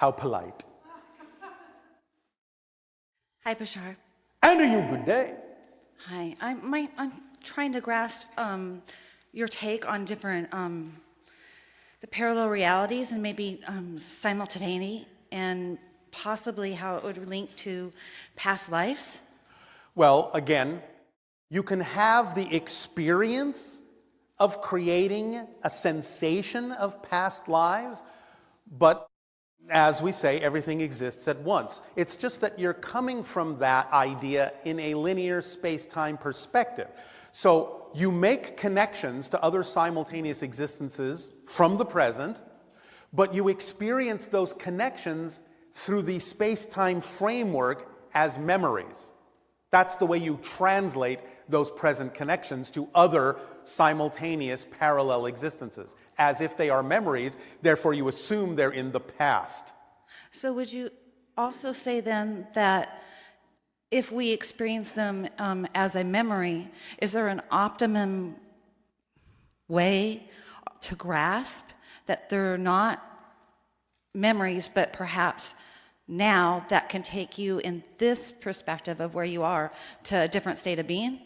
How polite. Hi, Bashar. And are you good day? Hi. I'm trying to grasp your take on different the parallel realities and maybe simultaneity and possibly how it would link to past lives. Well, again, you can have the experience of creating a sensation of past lives, but as we say, everything exists at once. It's just that you're coming from that idea in a linear space-time perspective. So you make connections to other simultaneous existences from the present, but you experience those connections through the space-time framework as memories. That's the way you translate those present connections to other simultaneous parallel existences, as if they are memories, therefore you assume they're in the past. So would you also say then that if we experience them as a memory, is there an optimum way to grasp that they're not memories, but perhaps now that can take you in this perspective of where you are to a different state of being?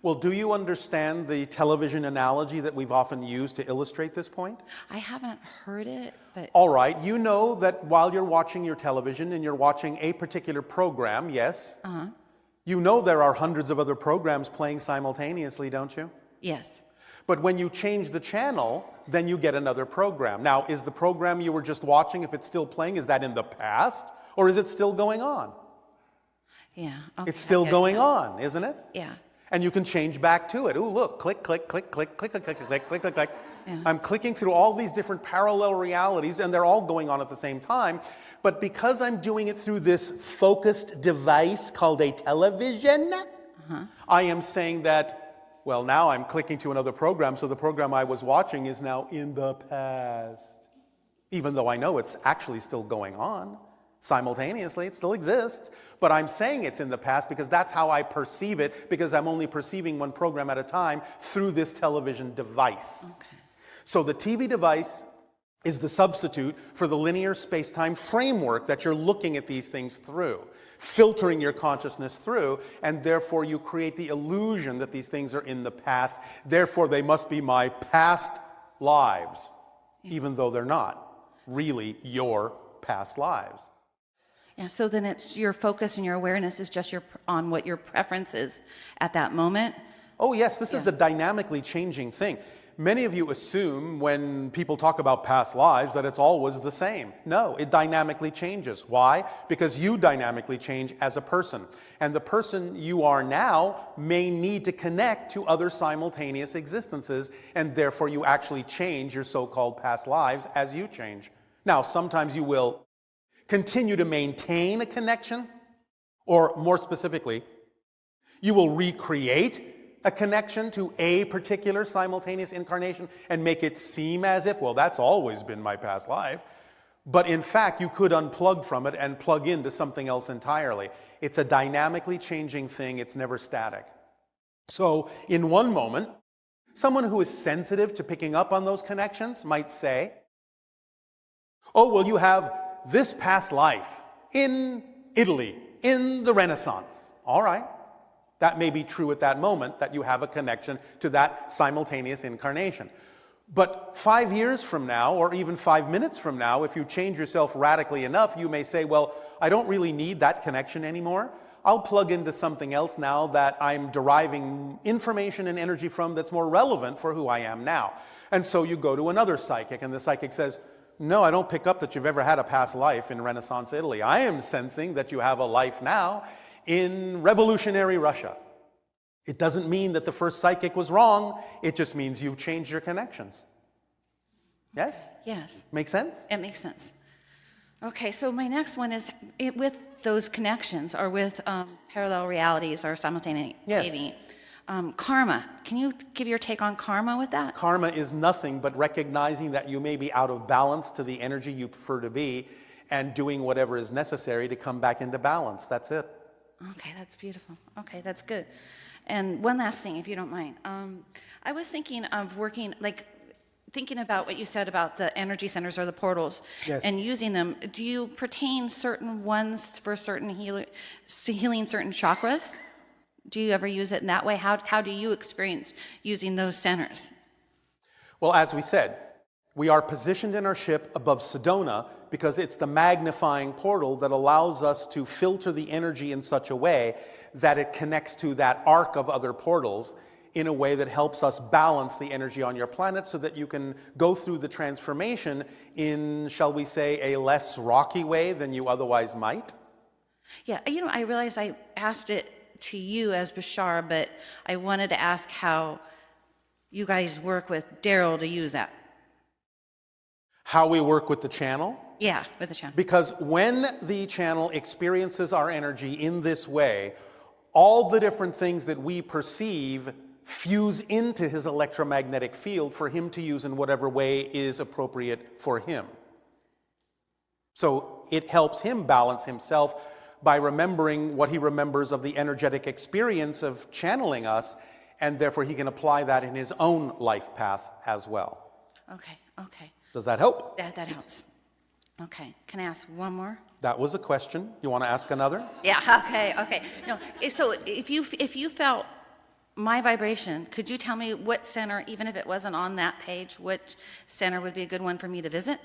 Well, do you understand the television analogy that we've often used to illustrate this point? I haven't heard it, but... All right, you know that while you're watching your television and you're watching a particular program, yes? Uh-huh. You know there are hundreds of other programs playing simultaneously, don't you? Yes. But when you change the channel, then you get another program. Now, is the program you were just watching, if it's still playing, is that in the past? Or is it still going on? Yeah. Okay. It's still going on, isn't it? Yeah. And you can change back to it. Ooh, look, click, click, click, click, click, click, click, click, click, click, click. Yeah. I'm clicking through all these different parallel realities, and they're all going on at the same time. But because I'm doing it through this focused device called a television, I am saying that, well, now I'm clicking to another program, so the program I was watching is now in the past. Even though I know it's actually still going on. Simultaneously, it still exists, but I'm saying it's in the past because that's how I perceive it, because I'm only perceiving one program at a time through this television device. Okay. So the TV device is the substitute for the linear space-time framework that you're looking at these things through, filtering your consciousness through, and therefore you create the illusion that these things are in the past, therefore they must be my past lives, even though they're not really your past lives. Yeah, so then it's your focus and your awareness is just on what your preference is at that moment. Oh yes, this is a dynamically changing thing. Many of you assume when people talk about past lives that it's always the same. No, it dynamically changes. Why? Because you dynamically change as a person. And the person you are now may need to connect to other simultaneous existences, and therefore you actually change your so-called past lives as you change. Now, sometimes you will continue to maintain a connection, or more specifically, you will recreate a connection to a particular simultaneous incarnation and make it seem as if, well, that's always been my past life. But in fact, you could unplug from it and plug into something else entirely. It's a dynamically changing thing. It's never static. So in one moment, someone who is sensitive to picking up on those connections might say, oh, well, you have this past life in Italy, in the Renaissance. All right. That may be true at that moment, that you have a connection to that simultaneous incarnation. But 5 years from now, or even 5 minutes from now, if you change yourself radically enough, you may say, well, I don't really need that connection anymore. I'll plug into something else now that I'm deriving information and energy from that's more relevant for who I am now. And so you go to another psychic, and the psychic says, no, I don't pick up that you've ever had a past life in Renaissance Italy. I am sensing that you have a life now in revolutionary Russia. It doesn't mean that the first psychic was wrong. It just means you've changed your connections. Yes? Yes. Make sense? It makes sense. Okay, so my next one is with those connections or with parallel realities or simultaneity. Yes. Karma. Can you give your take on karma with that? Karma is nothing but recognizing that you may be out of balance to the energy you prefer to be and doing whatever is necessary to come back into balance. That's it. Okay, that's beautiful. Okay, that's good. And one last thing, if you don't mind. I was thinking of working, like thinking about what you said about the energy centers or the portals Yes. and using them, do you pertain certain ones for certain healing certain chakras? Do you ever use it in that way? How do you experience using those centers? Well, as we said, we are positioned in our ship above Sedona because it's the magnifying portal that allows us to filter the energy in such a way that it connects to that arc of other portals in a way that helps us balance the energy on your planet so that you can go through the transformation in, shall we say, a less rocky way than you otherwise might. Yeah, I realize I asked it to you as Bashar, but I wanted to ask how you guys work with Darryl to use that. How we work with the channel. Yeah, with the channel. Because when the channel experiences our energy in this way, all the different things that we perceive fuse into his electromagnetic field for him to use in whatever way is appropriate for him. So it helps him balance himself by remembering what he remembers of the energetic experience of channeling us, and therefore he can apply that in his own life path as well. Okay. Does that help? That helps. Okay, can I ask one more? That was a question. You want to ask another? Yeah, okay. No, so if you felt my vibration, could you tell me what center, even if it wasn't on that page, what center would be a good one for me to visit?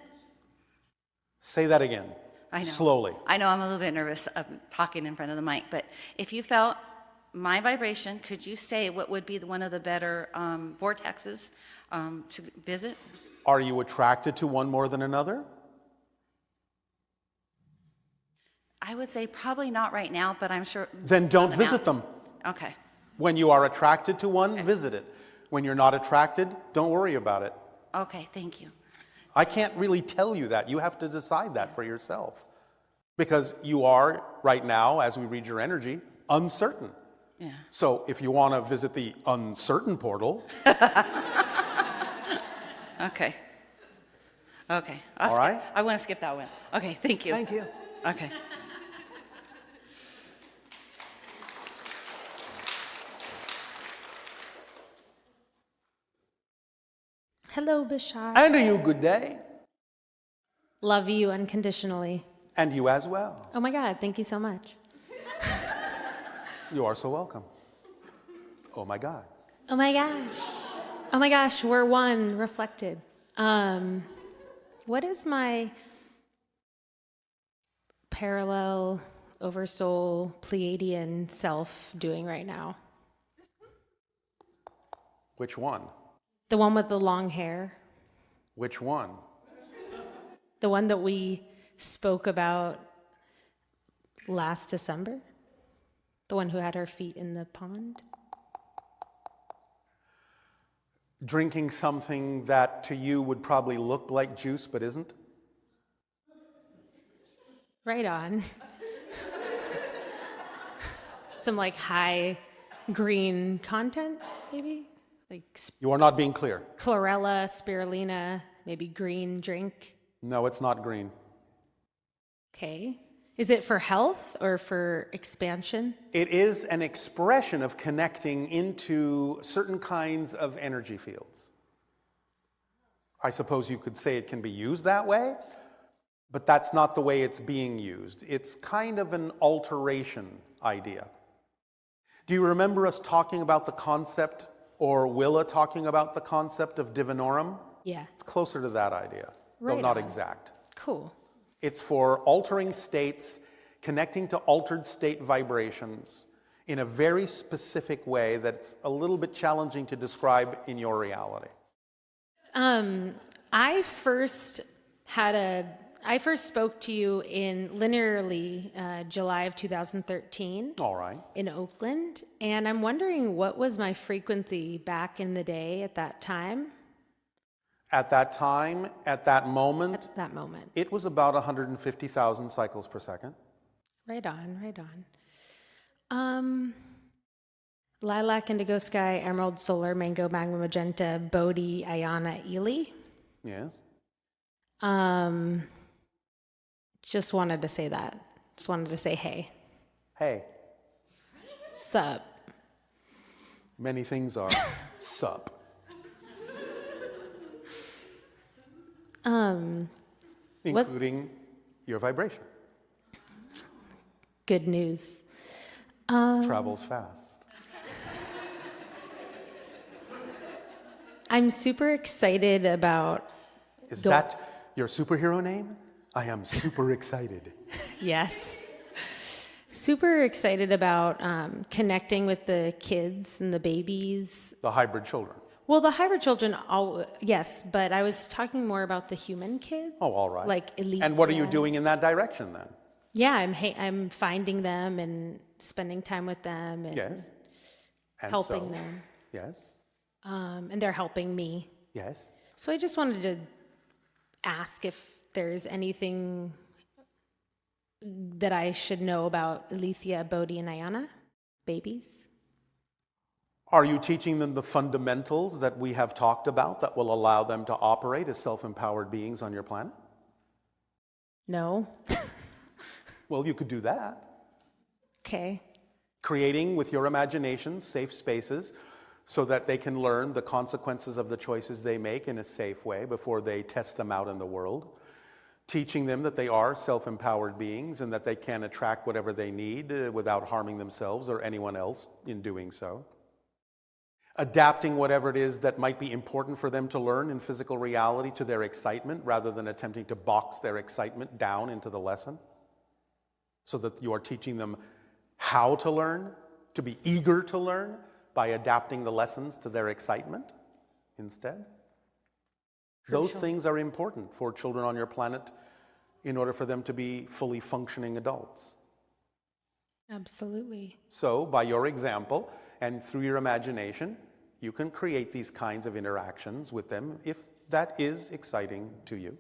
Say that again. I know. Slowly. I know I'm a little bit nervous of talking in front of the mic, but if you felt my vibration, could you say what would be one of the better vortexes to visit? Are you attracted to one more than another? I would say probably not right now, but I'm sure. Then don't visit them. Okay. When you are attracted to one, visit it. When you're not attracted, don't worry about it. Okay, thank you. I can't really tell you that. You have to decide that for yourself. Because you are, right now, as we read your energy, uncertain. Yeah. So if you want to visit the uncertain portal. Okay. All right. I want to skip that one. Okay, thank you. Thank you. Okay. Hello, Bashar. And to you, good day. Love you unconditionally. And you as well. Oh my God, thank you so much. You are so welcome. Oh my God. Oh my gosh. Oh my gosh, we're one reflected. What is my parallel oversoul Pleiadian self doing right now? Which one? The one with the long hair? Which one? The one that we spoke about last December? The one who had her feet in the pond? Drinking something that to you would probably look like juice but isn't? Right on. Some like high green content, maybe? Like You are not being clear. chlorella, spirulina, maybe green drink. No, it's not green. Okay. Is it for health or for expansion? It is an expression of connecting into certain kinds of energy fields. I suppose you could say it can be used that way, but that's not the way it's being used. It's kind of an alteration idea. Do you remember us talking about the concept, or Willa talking about the concept of divinorum? Yeah. It's closer to that idea, though Right not on. exact. Cool. It's for altering states, connecting to altered state vibrations in a very specific way that's a little bit challenging to describe in your reality. I first spoke to you in linearly July of 2013 All right. in Oakland, and I'm wondering what was my frequency back in the day at that time? At that time, at that moment, At that moment. it was about 150,000 cycles per second. Right on, right on. Lilac, indigo sky, emerald, solar, mango, magma, magenta, Bodhi, Ayana, Ely. Yes. Just wanted to say that. Just wanted to say hey. Hey, Sup. many things are sup. including your vibration. Good news. Travels fast. I'm super excited about. Is that your superhero name? I am super excited. Yes. Super excited about connecting with the kids and the babies. The hybrid children. Well, the hybrid children, yes, but I was talking more about the human kids. Oh, all right. Like elite. And what are you doing in that direction then? Yeah, I'm finding them and spending time with them and Yes. And helping them. Yes. And they're helping me. Yes. So I just wanted to ask if there's anything that I should know about Alethea, Bodhi, and Ayana, babies. Are you teaching them the fundamentals that we have talked about that will allow them to operate as self-empowered beings on your planet? No. Well, you could do that. Okay. Creating with your imagination safe spaces so that they can learn the consequences of the choices they make in a safe way before they test them out in the world. Teaching them that they are self-empowered beings and that they can attract whatever they need without harming themselves or anyone else in doing so. Adapting whatever it is that might be important for them to learn in physical reality to their excitement rather than attempting to box their excitement down into the lesson. So that you are teaching them how to learn, to be eager to learn by adapting the lessons to their excitement instead. Those things are important for children on your planet in order for them to be fully functioning adults. Absolutely. So, by your example and through your imagination, you can create these kinds of interactions with them if that is exciting to you.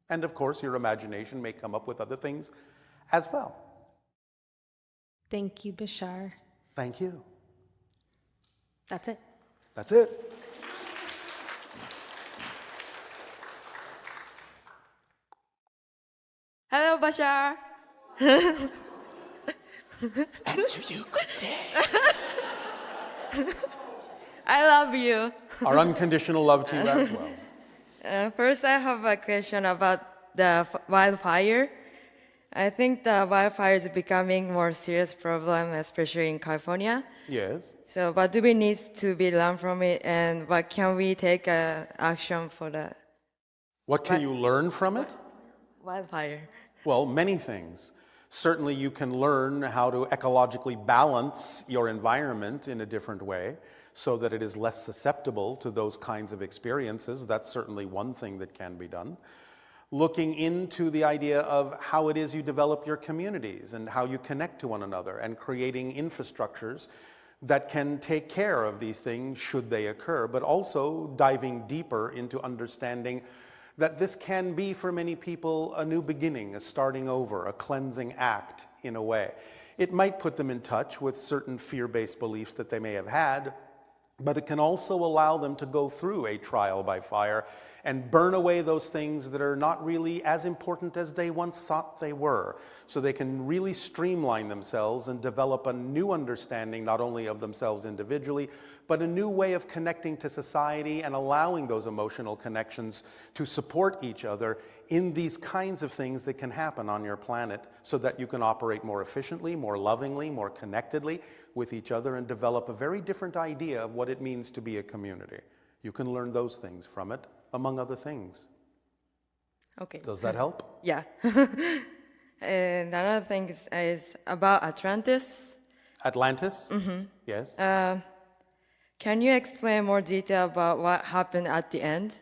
And of course, your imagination may come up with other things as well. Thank you, Bashar. Thank you. That's it. That's it. Hello, Bashar. And to you, good day. I love you. Our unconditional love to you as well. First, I have a question about the wildfire. I think the wildfire is becoming more serious problem, especially in California. Yes. So, what do we need to be learned from it, and what can we take action for the What can you learn from it? wildfire? Well, many things. Certainly you can learn how to ecologically balance your environment in a different way so that it is less susceptible to those kinds of experiences. That's certainly one thing that can be done. Looking into the idea of how it is you develop your communities and how you connect to one another and creating infrastructures that can take care of these things should they occur, but also diving deeper into understanding that this can be for many people a new beginning, a starting over, a cleansing act in a way. It might put them in touch with certain fear-based beliefs that they may have had, but it can also allow them to go through a trial by fire and burn away those things that are not really as important as they once thought they were, so they can really streamline themselves and develop a new understanding not only of themselves individually, but a new way of connecting to society and allowing those emotional connections to support each other in these kinds of things that can happen on your planet so that you can operate more efficiently, more lovingly, more connectedly with each other and develop a very different idea of what it means to be a community. You can learn those things from it, among other things. Okay. Does that help? Yeah. And another thing is about Atlantis. Atlantis? Mm-hmm. Yes. Can you explain more detail about what happened at the end?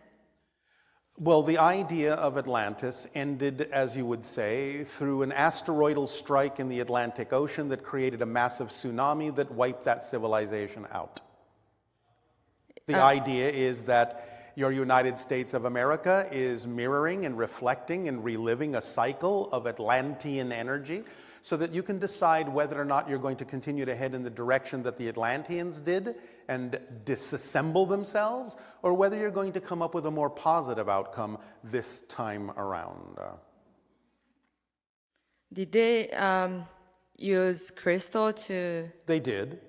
Well, the idea of Atlantis ended, as you would say, through an asteroidal strike in the Atlantic Ocean that created a massive tsunami that wiped that civilization out. The idea is that your United States of America is mirroring and reflecting and reliving a cycle of Atlantean energy so that you can decide whether or not you're going to continue to head in the direction that the Atlanteans did and disassemble themselves, or whether you're going to come up with a more positive outcome this time around. Did they use crystal to... They did.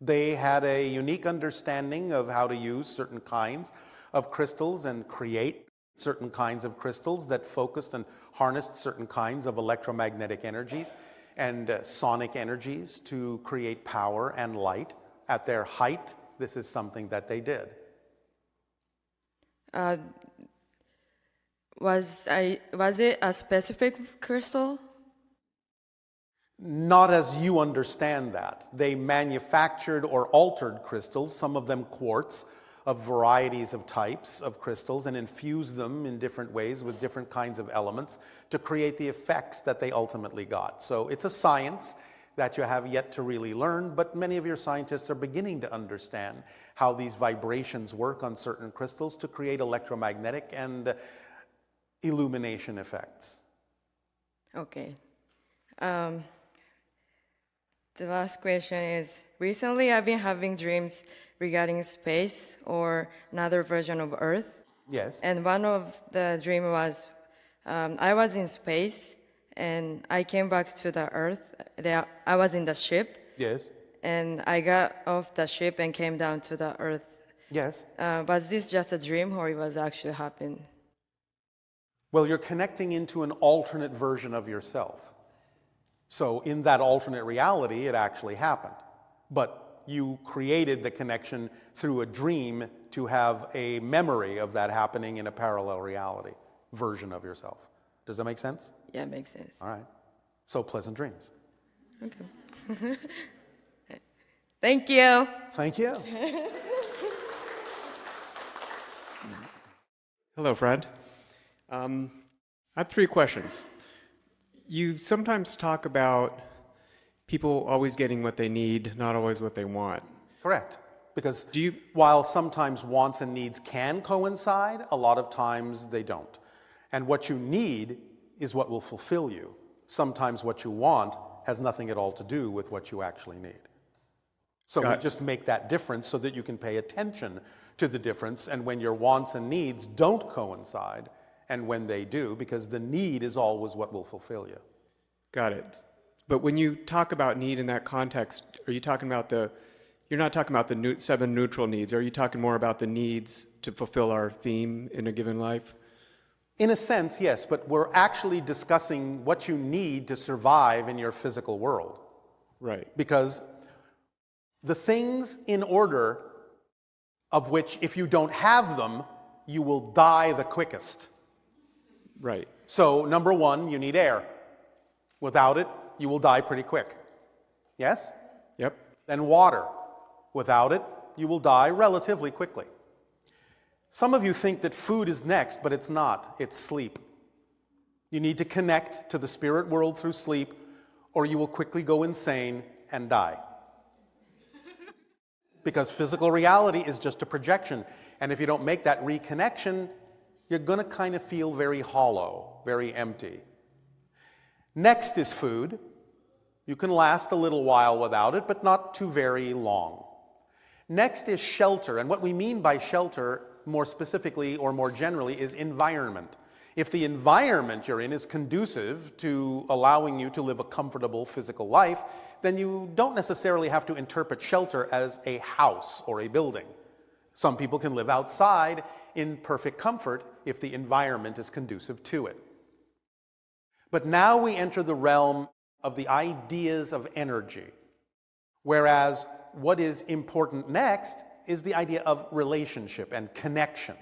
They had a unique understanding of how to use certain kinds of crystals and create certain kinds of crystals that focused and harnessed certain kinds of electromagnetic energies and sonic energies to create power and light. At their height, this is something that they did. Was it a specific crystal? Not as you understand that. They manufactured or altered crystals, some of them quartz, of varieties of types of crystals, and infused them in different ways with different kinds of elements to create the effects that they ultimately got. So it's a science that you have yet to really learn, but many of your scientists are beginning to understand how these vibrations work on certain crystals to create electromagnetic and illumination effects. Okay. The last question is, recently I've been having dreams regarding space or another version of Earth. Yes. And one of the dream was, I was in space and I came back to the Earth. I was in the ship. Yes. And I got off the ship and came down to the Earth. Yes. Was this just a dream or it was actually happened? Well, you're connecting into an alternate version of yourself. So in that alternate reality, it actually happened. But you created the connection through a dream to have a memory of that happening in a parallel reality version of yourself. Does that make sense? Yeah, it makes sense. All right. So pleasant dreams. Okay. Thank you. Thank you. Hello, friend. I have 3 questions. You sometimes talk about people always getting what they need, not always what they want. Correct. Because while sometimes wants and needs can coincide, a lot of times they don't. And what you need is what will fulfill you. Sometimes what you want has nothing at all to do with what you actually need. So we just make that difference so that you can pay attention to the difference, and when your wants and needs don't coincide, and when they do, because the need is always what will fulfill you. Got it. But when you talk about need in that context, are you talking about you're not talking about the 7 neutral needs. Are you talking more about the needs to fulfill our theme in a given life? In a sense, yes, but we're actually discussing what you need to survive in your physical world. Right. Because the things in order of which, if you don't have them, you will die the quickest. Right. So, number 1, you need air. Without it, you will die pretty quick. Yes? Yep. Then water. Without it, you will die relatively quickly. Some of you think that food is next, but it's not. It's sleep. You need to connect to the spirit world through sleep, or you will quickly go insane and die. Because physical reality is just a projection. And if you don't make that reconnection, you're going to kind of feel very hollow, very empty. Next is food. You can last a little while without it, but not too very long. Next is shelter. And what we mean by shelter, more specifically or more generally, is environment. If the environment you're in is conducive to allowing you to live a comfortable physical life, then you don't necessarily have to interpret shelter as a house or a building. Some people can live outside in perfect comfort if the environment is conducive to it. But now we enter the realm of the ideas of energy, whereas what is important next is the idea of relationship and connection.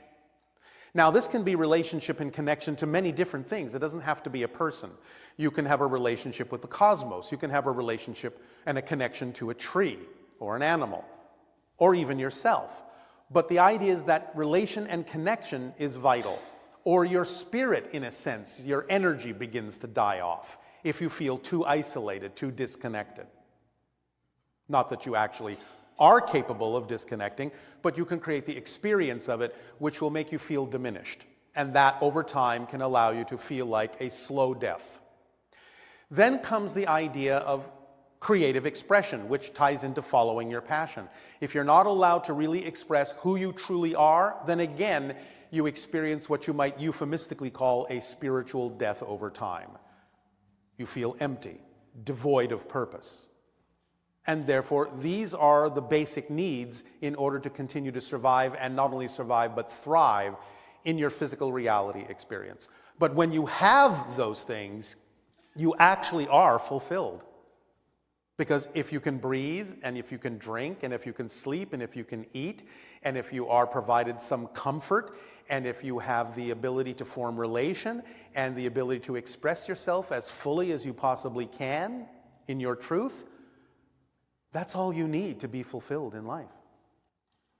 Now, this can be relationship and connection to many different things. It doesn't have to be a person. You can have a relationship with the cosmos. You can have a relationship and a connection to a tree or an animal or even yourself. But the idea is that relation and connection is vital. Or your spirit, in a sense, your energy begins to die off if you feel too isolated, too disconnected. Not that you actually are capable of disconnecting, but you can create the experience of it, which will make you feel diminished. And that, over time, can allow you to feel like a slow death. Then comes the idea of creative expression, which ties into following your passion. If you're not allowed to really express who you truly are, then again, you experience what you might euphemistically call a spiritual death over time. You feel empty, devoid of purpose. And therefore, these are the basic needs in order to continue to survive, and not only survive, but thrive in your physical reality experience. But when you have those things, you actually are fulfilled. Because if you can breathe, and if you can drink, and if you can sleep, and if you can eat, and if you are provided some comfort, and if you have the ability to form relation, and the ability to express yourself as fully as you possibly can in your truth, that's all you need to be fulfilled in life.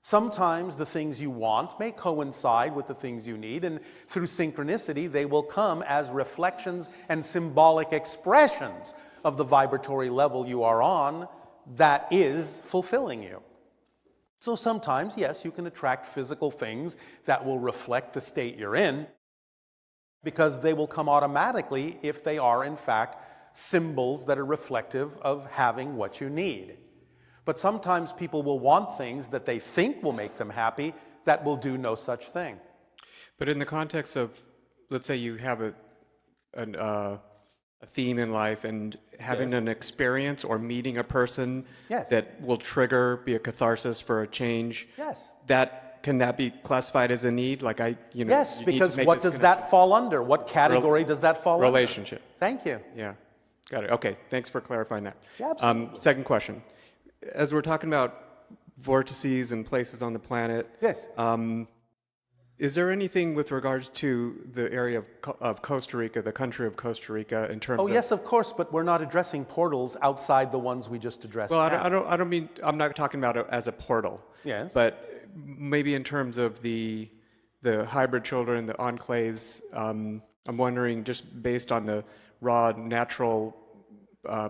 Sometimes the things you want may coincide with the things you need, and through synchronicity, they will come as reflections and symbolic expressions of the vibratory level you are on that is fulfilling you. So sometimes, yes, you can attract physical things that will reflect the state you're in, because they will come automatically if they are, in fact, symbols that are reflective of having what you need. But sometimes people will want things that they think will make them happy that will do no such thing. But in the context of, let's say you have a theme in life, and having Yes. an experience or meeting a person Yes. that will be a catharsis for a change. Yes. Can that be classified as a need? Like Yes, you need to because make what this does that fall under? What category does that fall relationship. under? Thank you. Yeah, got it. Okay, thanks for clarifying that. Yeah, absolutely. Second question. As we're talking about vortices and places on the planet, Yes. is there anything with regards to the area of Costa Rica, the country of Costa Rica, in terms Oh, of... yes, of course, but we're not addressing portals outside the ones we just addressed Well, now. I don't mean, I'm not talking about it as a portal. Yes. But maybe in terms of the hybrid children, the enclaves, I'm wondering, just based on the raw, natural,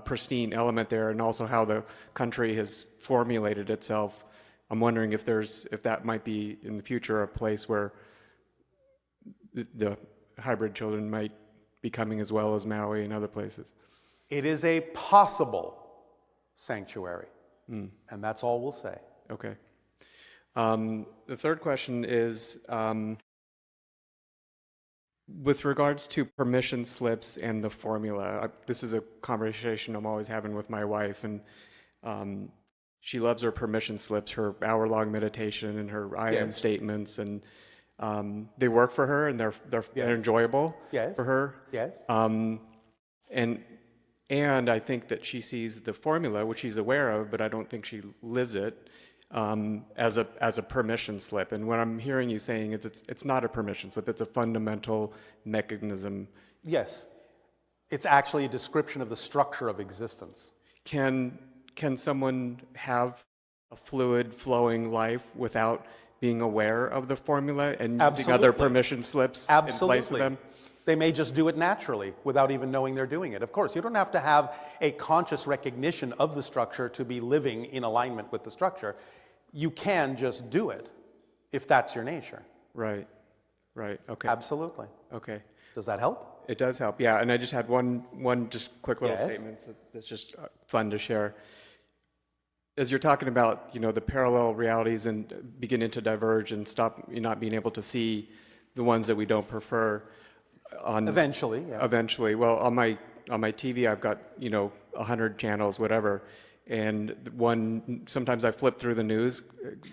pristine element there, and also how the country has formulated itself, I'm wondering if that might be in the future a place where the hybrid children might be coming, as well as Maui and other places. It is a possible sanctuary, and that's all we'll say. Okay. The third question is, with regards to permission slips and the formula. This is a conversation I'm always having with my wife, and she loves her permission slips, her hour-long meditation, and her I am Yes. statements, and they work for her, and they're Yes. enjoyable Yes. for her. Yes. And I think that she sees the formula, which she's aware of, but I don't think she lives it, as a permission slip. And what I'm hearing you saying is it's not a permission slip, it's a fundamental mechanism. Yes. It's actually a description of the structure of existence. Can someone have a fluid flowing life without being aware of the formula and using other Absolutely. permission slips in place of Absolutely. them? They may just do it naturally without even knowing they're doing it. Of course, you don't have to have a conscious recognition of the structure to be living in alignment with the structure. You can just do it if that's your nature. Right, okay. Absolutely. Okay. Does that help? It does help, yeah. And I just had one just quick little Yes. statement that's just fun to share. As you're talking about, the parallel realities and beginning to diverge and stop not being able to see the ones that we don't prefer. Eventually, yeah. Eventually. Well, on my TV, I've got 100 channels, whatever, and sometimes I flip through the news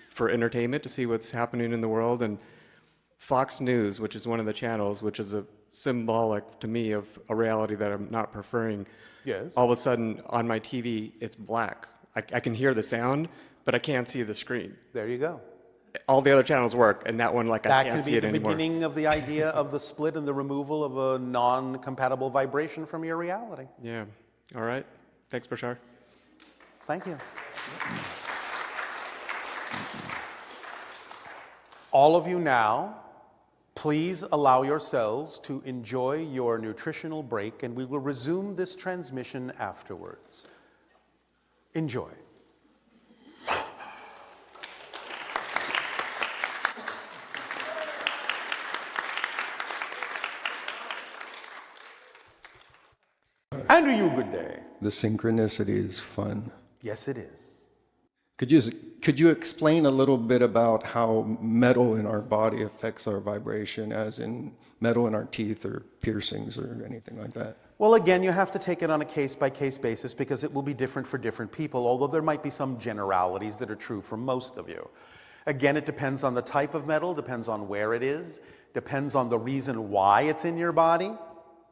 for entertainment to see what's happening in the world, and Fox News, which is one of the channels, which is a symbolic to me of a reality that I'm not preferring. Yes. All of a sudden on my TV, it's black. I can hear the sound, but I can't see the screen. There you go. All the other channels work, and that one, I That can't could see be it the anymore. beginning of the idea of the split and the removal of a non-compatible vibration from your reality. Yeah. All right. Thanks, Bashar. Thank you. All of you now, please allow yourselves to enjoy your nutritional break, and we will resume this transmission afterwards. Enjoy. And to you, good day. The synchronicity is fun. Yes, it is. Could you explain a little bit about how metal in our body affects our vibration, as in metal in our teeth or piercings or anything like that? Well, again, you have to take it on a case-by-case basis because it will be different for different people, although there might be some generalities that are true for most of you. Again, it depends on the type of metal, depends on where it is, depends on the reason why it's in your body,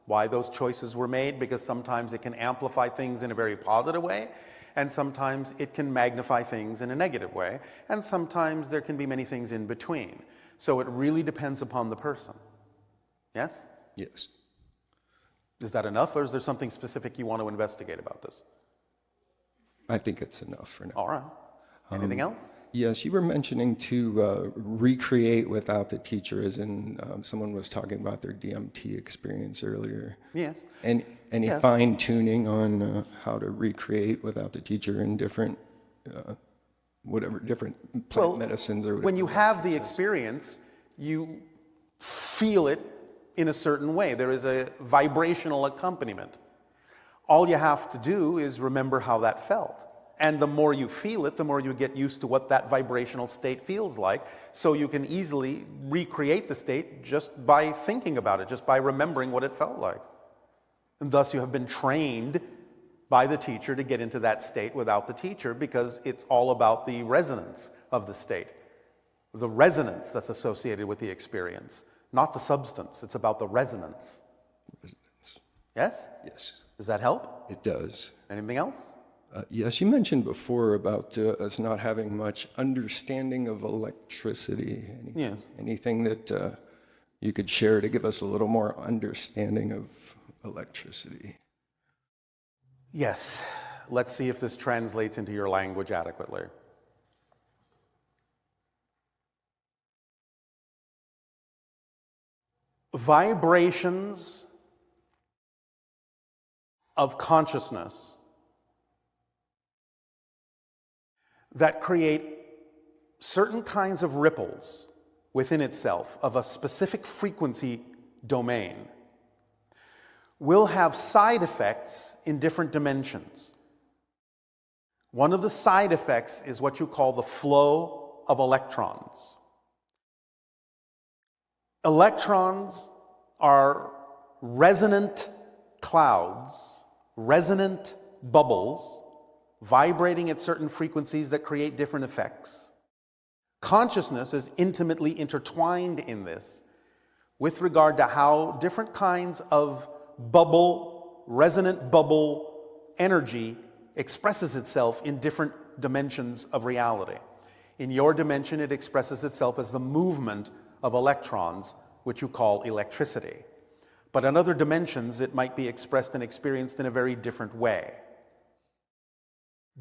why those choices were made, because sometimes it can amplify things in a very positive way, and sometimes it can magnify things in a negative way, and sometimes there can be many things in between. So it really depends upon the person. Yes? Yes. Is that enough, or is there something specific you want to investigate about this? I think it's enough for now. All right. Anything else? Yes, you were mentioning to recreate without the teacher, as in someone was talking about their DMT experience earlier. Yes. And any Yes. fine tuning on how to recreate without the teacher in different, different plant medicines or whatever. When you have the experience, you feel it in a certain way. There is a vibrational accompaniment. All you have to do is remember how that felt. And the more you feel it, the more you get used to what that vibrational state feels like. So you can easily recreate the state just by thinking about it, just by remembering what it felt like. And thus you have been trained by the teacher to get into that state without the teacher, because it's all about the resonance of the state. The resonance that's associated with the experience, not the substance. It's about the resonance. Yes? Yes, Does that help? it does. Anything else? Yes, you mentioned before about us not having much understanding of electricity. Yes. Anything that you could share to give us a little more understanding of electricity? Yes. Let's see if this translates into your language adequately. Vibrations of consciousness that create certain kinds of ripples within itself of a specific frequency domain will have side effects in different dimensions. One of the side effects is what you call the flow of electrons. Electrons are resonant clouds, resonant bubbles, vibrating at certain frequencies that create different effects. Consciousness is intimately intertwined in this with regard to how different kinds of bubble, resonant bubble energy expresses itself in different dimensions of reality. In your dimension, it expresses itself as the movement of electrons, which you call electricity. But in other dimensions, it might be expressed and experienced in a very different way.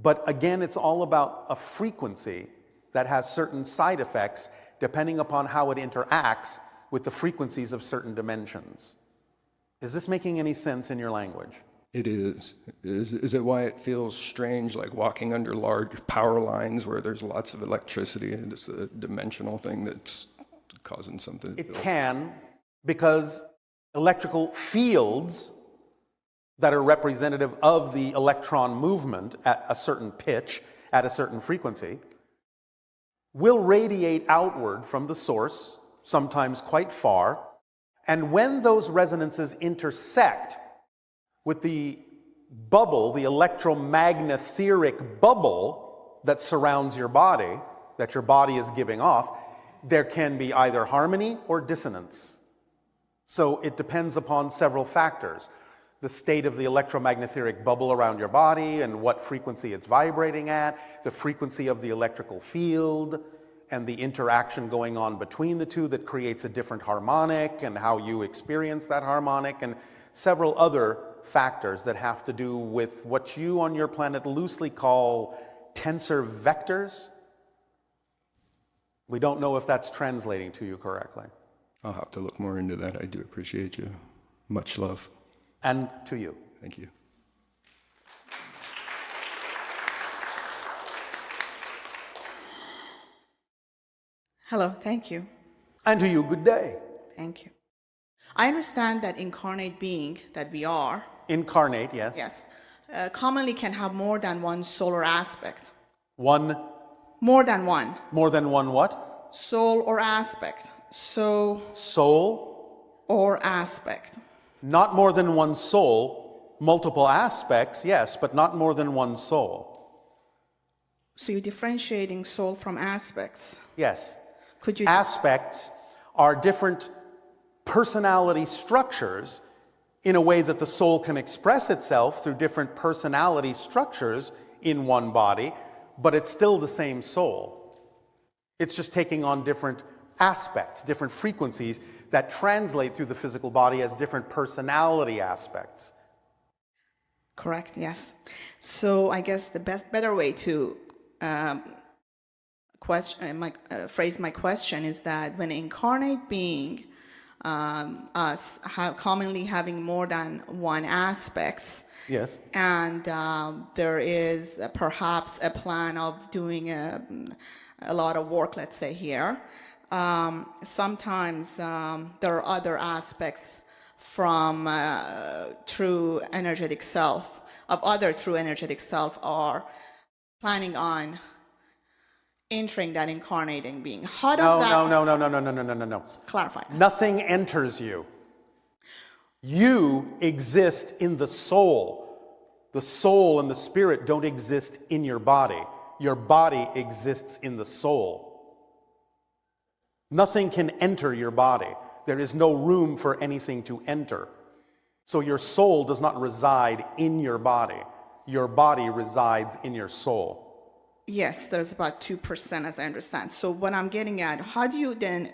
But again, it's all about a frequency that has certain side effects depending upon how it interacts with the frequencies of certain dimensions. Is this making any sense in your language? It is. Is it why it feels strange, like walking under large power lines where there's lots of electricity and it's a dimensional thing that's causing something to It feel? can, because electrical fields that are representative of the electron movement at a certain pitch, at a certain frequency, will radiate outward from the source, sometimes quite far, and when those resonances intersect with the bubble, the electromagnetheric bubble that surrounds your body, that your body is giving off, there can be either harmony or dissonance. So it depends upon several factors. The state of the electromagnetheric bubble around your body and what frequency it's vibrating at, the frequency of the electrical field, and the interaction going on between the two that creates a different harmonic, and how you experience that harmonic, and several other factors that have to do with what you on your planet loosely call tensor vectors. We don't know if that's translating to you correctly. I'll have to look more into that. I do appreciate you. Much love. And to you. Thank you. Hello, thank you. And to you, good day. Thank you. I understand that incarnate being that we are, Incarnate, yes. yes, commonly can have more than one solar aspect. One, More than one. more than one what? Soul or aspect. So, Soul, or aspect. not more than one soul, multiple aspects, yes, but not more than one soul. So you're differentiating soul from aspects. Yes. Could you? Aspects are different personality structures in a way that the soul can express itself through different personality structures in one body, but it's still the same soul. It's just taking on different aspects, different frequencies that translate through the physical body as different personality aspects. Correct, yes. So I guess the better way to phrase my question is that when incarnate being, us commonly having more than one aspects, Yes. and there is perhaps a plan of doing a lot of work, let's say here. Sometimes there are other aspects from true energetic self, of other true energetic self, are planning on entering that incarnating being. How does No. clarify? Nothing enters you. You exist in the soul. The soul and the spirit don't exist in your body. Your body exists in the soul. Nothing can enter your body. There is no room for anything to enter. So your soul does not reside in your body. Your body resides in your soul. Yes, there's about 2%, as I understand. So what I'm getting at, how do you then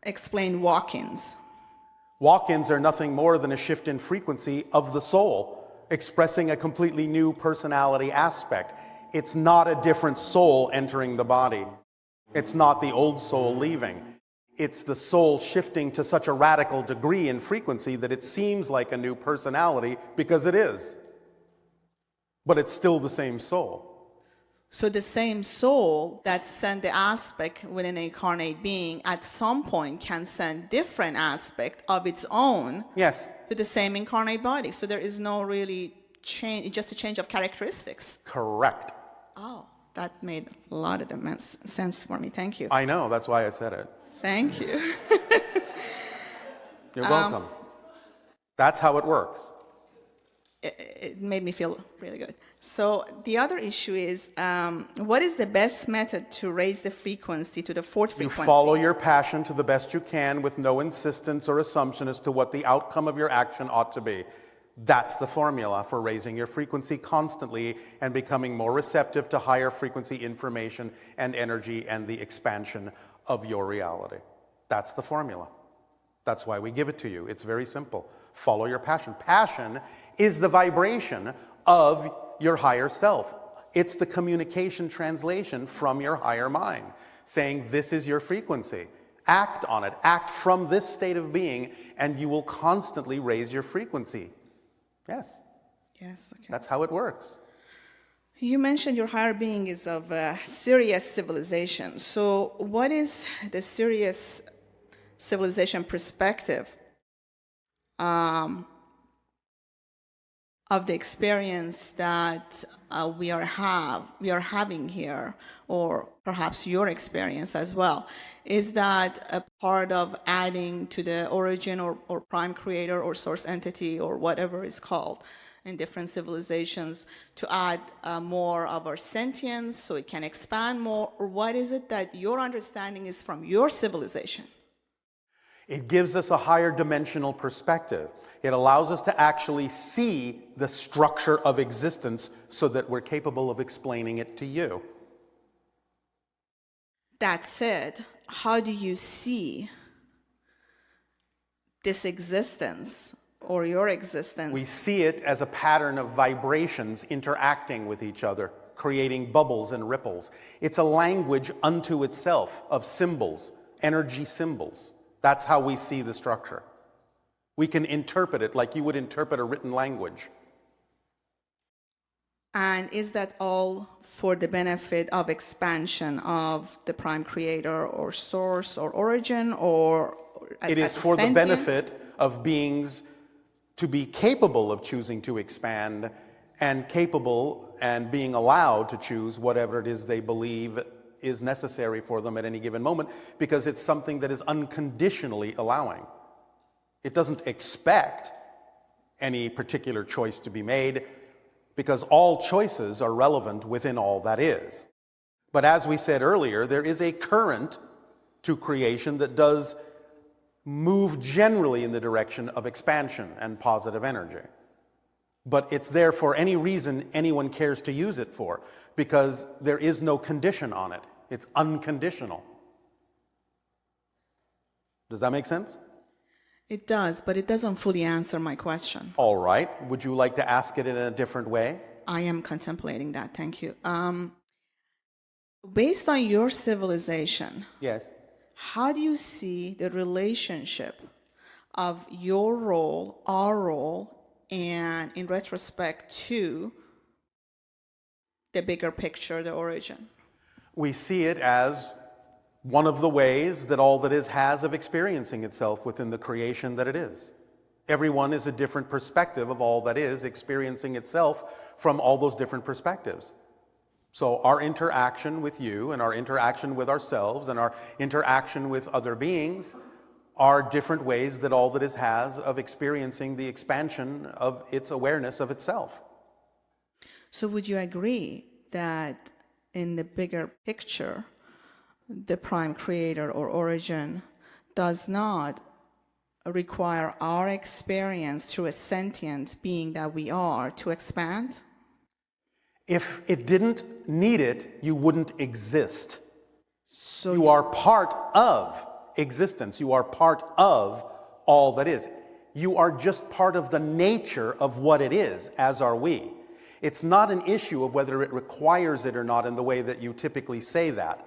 explain walk-ins? Walk-ins are nothing more than a shift in frequency of the soul, expressing a completely new personality aspect. It's not a different soul entering the body. It's not the old soul leaving. It's the soul shifting to such a radical degree in frequency that it seems like a new personality, because it is. But it's still the same soul. So the same soul that sent the aspect within an incarnate being at some point can send different aspect of its own, Yes. to the same incarnate body. So there is no really change, it's just a change of characteristics. Correct. Oh, that made a lot of sense for me. Thank you. I know, that's why I said it. Thank you. You're welcome. That's how it works. It made me feel really good. So the other issue is, what is the best method to raise the frequency to the fourth You frequency? follow your passion to the best you can with no insistence or assumption as to what the outcome of your action ought to be. That's the formula for raising your frequency constantly and becoming more receptive to higher frequency information and energy and the expansion of your reality. That's the formula. That's why we give it to you. It's very simple. Follow your passion. Passion is the vibration of your higher self. It's the communication translation from your higher mind, saying this is your frequency. Act on it. Act from this state of being, and you will constantly raise your frequency. Yes, Yes, okay. that's how it works. You mentioned your higher being is of Sirius civilization. So what is the Sirius civilization perspective of the experience that we are having here, or perhaps your experience as well? Is that a part of adding to the origin or prime creator or source entity or whatever it's called in different civilizations, to add more of our sentience so it can expand more? Or what is it that your understanding is from your civilization? It gives us a higher dimensional perspective. It allows us to actually see the structure of existence so that we're capable of explaining it to you. That said, how do you see this existence or your existence? We see it as a pattern of vibrations interacting with each other, creating bubbles and ripples. It's a language unto itself of symbols, energy symbols. That's how we see the structure. We can interpret it like you would interpret a written language. And is that all for the benefit of expansion of the prime creator or source or origin, or It is for the benefit of beings to be capable of choosing to expand and capable and being allowed to choose whatever it is they believe is necessary for them at any given moment, because it's something that is unconditionally allowing. It doesn't expect any particular choice to be made, because all choices are relevant within all that is. But as we said earlier, there is a current to creation that does move generally in the direction of expansion and positive energy. But it's there for any reason anyone cares to use it for, because there is no condition on it. It's unconditional. Does that make sense? It does, but it doesn't fully answer my question. All right. Would you like to ask it in a different way? I am contemplating that. Thank you. Based on your civilization, Yes. how do you see the relationship of your role, our role, and in retrospect to the bigger picture, the origin? We see it as one of the ways that all that is has of experiencing itself within the creation that it is. Everyone is a different perspective of all that is experiencing itself from all those different perspectives. So our interaction with you and our interaction with ourselves and our interaction with other beings are different ways that all that is has of experiencing the expansion of its awareness of itself. So would you agree that in the bigger picture, the prime creator or origin does not require our experience through a sentient being that we are to expand? If it didn't need it, you wouldn't exist. So You are part of existence. You are part of all that is. You are just part of the nature of what it is, as are we. It's not an issue of whether it requires it or not in the way that you typically say that.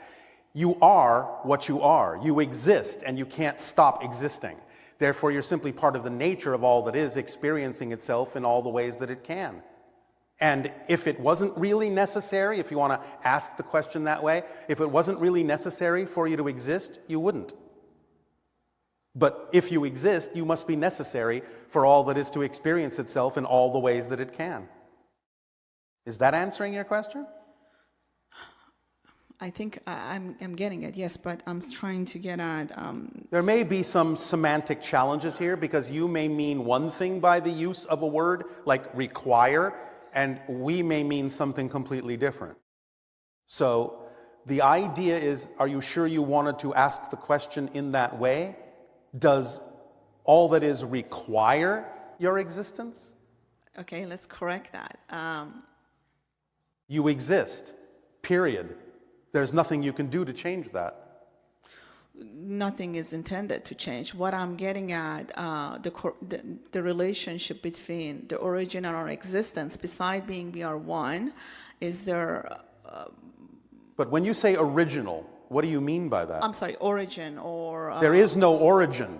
You are what you are. You exist, and you can't stop existing. Therefore, you're simply part of the nature of all that is experiencing itself in all the ways that it can. And if it wasn't really necessary, if you want to ask the question that way, if it wasn't really necessary for you to exist, you wouldn't. But if you exist, you must be necessary for all that is to experience itself in all the ways that it can. Is that answering your question? I think I'm getting it, yes, but I'm trying to get at... There may be some semantic challenges here because you may mean one thing by the use of a word, like require, and we may mean something completely different. So the idea is, are you sure you wanted to ask the question in that way? Does all that is require your existence? Okay, let's correct that. You exist, period. There's nothing you can do to change that. Nothing is intended to change. What I'm getting at, the relationship between the origin and our existence, beside being we are one, is there... But when you say original, what do you mean by that? I'm sorry, origin or... There is no origin,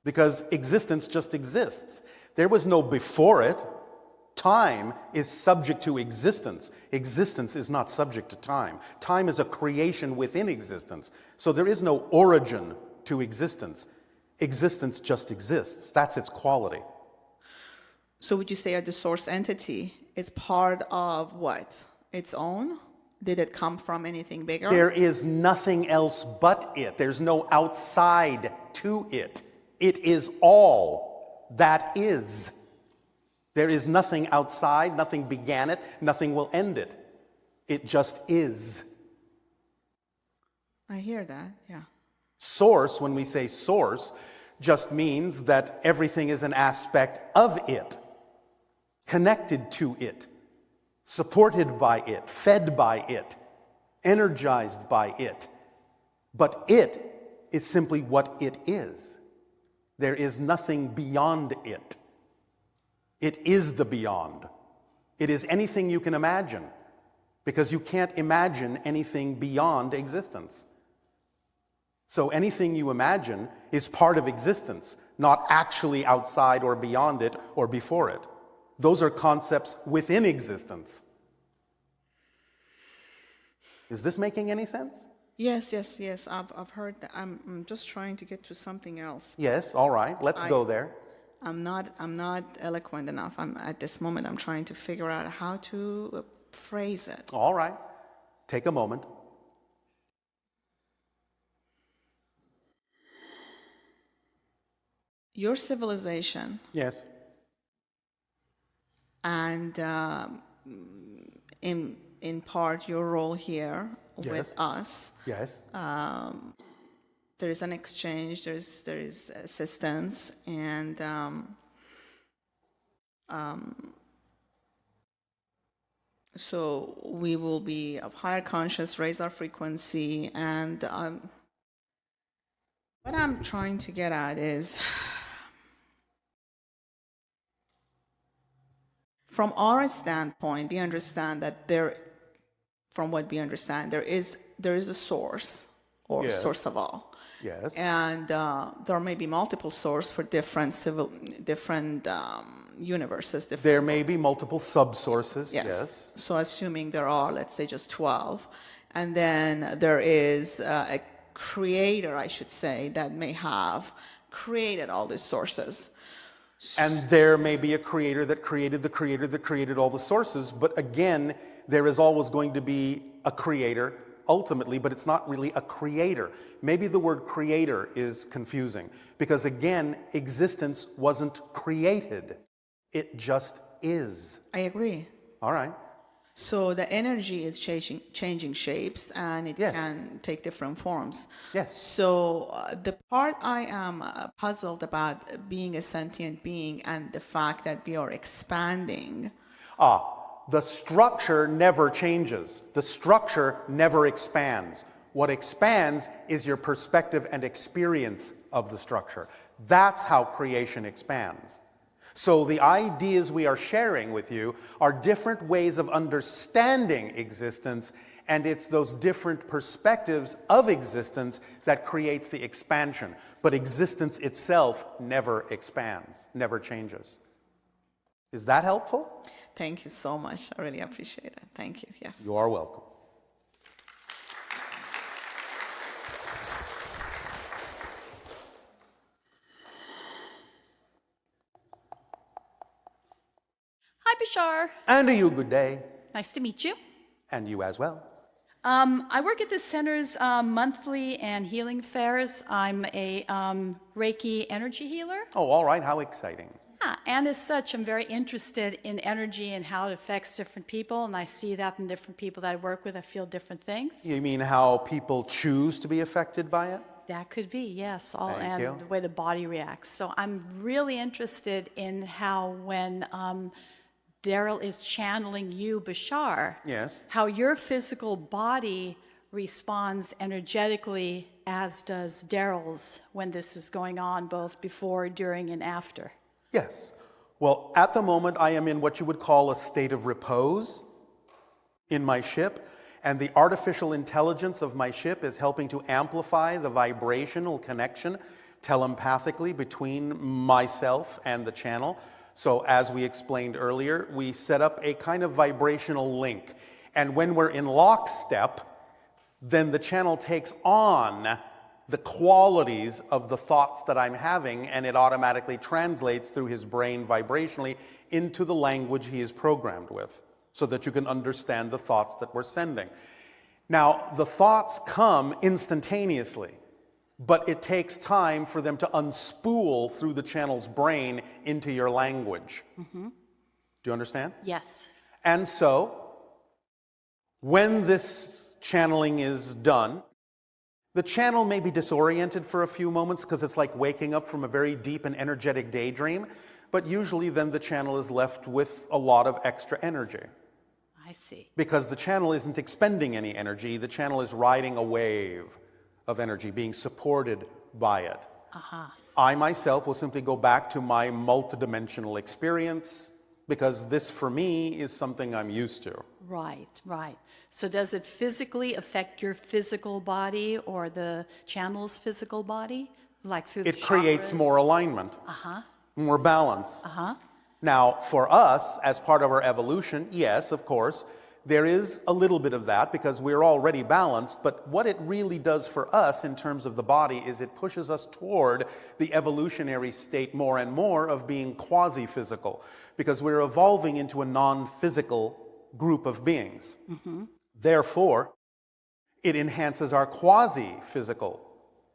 because existence just exists. There was no before it. Time is subject to existence. Existence is not subject to time. Time is a creation within existence. So there is no origin to existence. Existence just exists. That's its quality. So would you say the source entity is part of what? Its own? Did it come from anything bigger? There is nothing else but it. There's no outside to it. It is all that is. There is nothing outside, nothing began it, nothing will end it. It just is. I hear that, yeah. Source, when we say source, just means that everything is an aspect of it, connected to it, supported by it, fed by it, energized by it. But it is simply what it is. There is nothing beyond it. It is the beyond. It is anything you can imagine, because you can't imagine anything beyond existence. So anything you imagine is part of existence, not actually outside or beyond it or before it. Those are concepts within existence. Is this making any sense? Yes. I've heard that. I'm just trying to get to something else. Yes, all right. Let's go there. I'm not eloquent enough. At this moment, I'm trying to figure out how to phrase it. All right. Take a moment. Your civilization Yes. and in part your role here, with us. Yes. There is an exchange, there is assistance, and so we will be of higher conscious, raise our frequency, and what I'm trying to get at is, from our standpoint, we understand that from what we understand, there is a source, or Yes. source of all. Yes. And there may be multiple sources for different universes. There may be multiple subsources. Yes. So assuming there are, let's say, just 12, and then there is a creator, I should say, that may have created all these sources. And there may be a creator that created the creator that created all the sources. But again, there is always going to be a creator ultimately, but it's not really a creator. Maybe the word creator is confusing because, again, existence wasn't created. It just is. I agree. All right. So the energy is changing shapes, and it Yes. can take different forms. Yes. So the part I am puzzled about being a sentient being and the fact that we are expanding. The structure never changes. The structure never expands. What expands is your perspective and experience of the structure. That's how creation expands. So the ideas we are sharing with you are different ways of understanding existence, and it's those different perspectives of existence that creates the expansion. But existence itself never expands, never changes. Is that helpful? Thank you so much. I really appreciate it. Thank you. Yes. You are welcome. Hi, Bashar. And to you, good day. Nice to meet you. And you as well. I work at the center's monthly and healing fairs. I'm a Reiki energy healer. Oh, all right. How exciting. Yeah, and as such, I'm very interested in energy and how it affects different people, and I see that in different people that I work with. I feel different things. You mean how people choose to be affected by it? That could be, yes, Thank and you. the way the body reacts. So I'm really interested in how when Darryl is channeling you, Bashar, Yes. how your physical body responds energetically, as does Darryl's when this is going on, both before, during, and after. Yes. Well, at the moment, I am in what you would call a state of repose in my ship, and the artificial intelligence of my ship is helping to amplify the vibrational connection telepathically between myself and the channel. So as we explained earlier, we set up a kind of vibrational link. And when we're in lockstep, then the channel takes on the qualities of the thoughts that I'm having, and it automatically translates through his brain vibrationally into the language he is programmed with, so that you can understand the thoughts that we're sending. Now, the thoughts come instantaneously, but it takes time for them to unspool through the channel's brain into your language. Do you understand? Yes. And so, when this channeling is done, the channel may be disoriented for a few moments because it's like waking up from a very deep and energetic daydream, but usually then the channel is left with a lot of extra energy. I see. Because the channel isn't expending any energy, the channel is riding a wave of energy, being supported by it. I myself will simply go back to my multidimensional experience, because this for me is something I'm used to. Right, right. So does it physically affect your physical body or the channel's physical body? Like through the It creates chakras? more alignment, more balance. Now, for us, as part of our evolution, yes, of course, there is a little bit of that because we're already balanced, but what it really does for us in terms of the body is it pushes us toward the evolutionary state more and more of being quasi-physical, because we're evolving into a non-physical group of beings. Therefore, it enhances our quasi-physical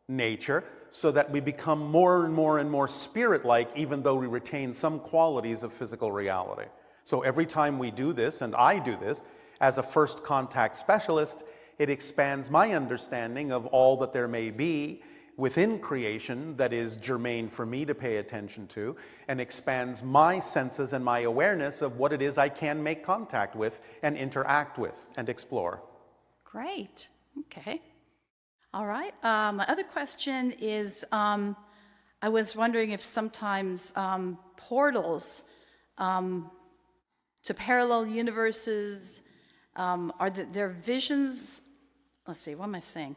nature so that we become more and more and more spirit-like, even though we retain some qualities of physical reality. So every time we do this, and I do this, as a first contact specialist, It expands my understanding of all that there may be within creation that is germane for me to pay attention to, and expands my senses and my awareness of what it is I can make contact with and interact with and explore. Great. Okay. All right. My other question is, I was wondering if sometimes portals to parallel universes are there visions? Let's see. What am I saying?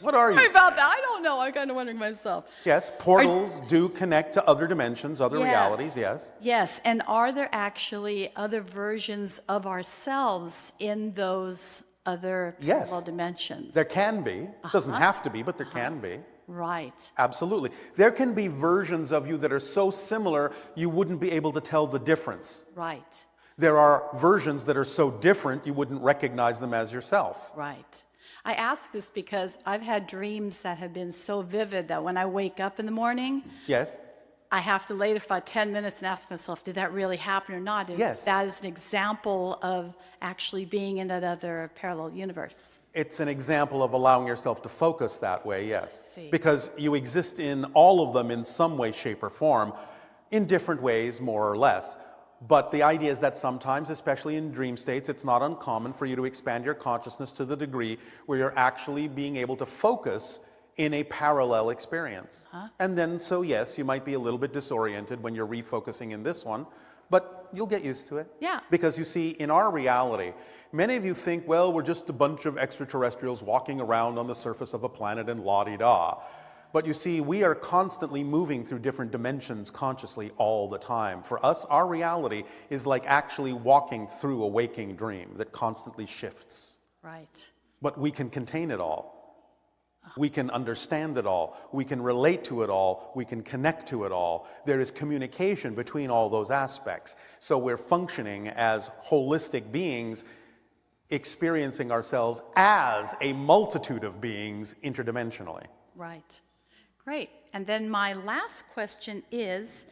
What are you? Sorry about that. I don't know. I'm kind of wondering myself. Yes, portals do connect to other dimensions, other realities, yes. Yes, and are there actually other versions of ourselves in those other parallel dimensions? There can be. Doesn't have to be, but there can be. Right. Absolutely. There can be versions of you that are so similar you wouldn't be able to tell the difference. Right. There are versions that are so different you wouldn't recognize them as yourself. Right. I ask this because I've had dreams that have been so vivid that when I wake up in the morning, Yes? I have to lay there for about 10 minutes and ask myself, did that really happen or not? And Yes. that is an example of actually being in that other parallel universe. It's an example of allowing yourself to focus that way, yes. See. Because you exist in all of them in some way, shape, or form, in different ways, more or less. But the idea is that sometimes, especially in dream states, it's not uncommon for you to expand your consciousness to the degree where you're actually being able to focus in a parallel experience. And then, so yes, you might be a little bit disoriented when you're refocusing in this one, but you'll get used to it. Yeah. Because you see, in our reality, many of you think, well, we're just a bunch of extraterrestrials walking around on the surface of a planet and la-di-da. But you see, we are constantly moving through different dimensions consciously all the time. For us, our reality is like actually walking through a waking dream that constantly shifts. Right. But we can contain it all. We can understand it all. We can relate to it all. We can connect to it all. There is communication between all those aspects. So we're functioning as holistic beings, experiencing ourselves as a multitude of beings interdimensionally. Right. Great. And then my last question is,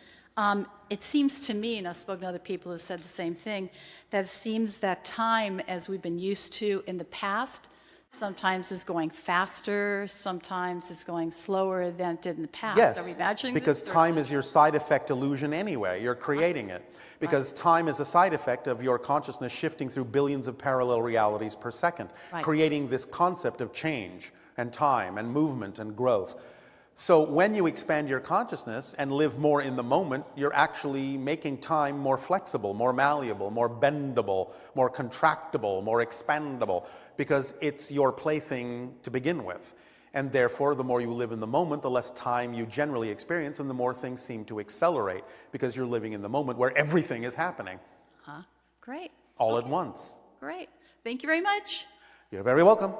it seems to me, and I've spoken to other people who said the same thing, that it seems that time, as we've been used to in the past, sometimes is going faster, sometimes it's going slower than it did in the past. Are we Yes, imagining because this, or- time is your side effect illusion anyway. You're creating it. Because time is a side effect of your consciousness shifting through billions of parallel realities per second, Right. creating this concept of change and time and movement and growth. So when you expand your consciousness and live more in the moment, you're actually making time more flexible, more malleable, more bendable, more contractible, more expandable, because it's your plaything to begin with. And therefore, the more you live in the moment, the less time you generally experience, and the more things seem to accelerate, because you're living in the moment where everything is happening Great. all at once. Great. Thank you very much. You're very welcome.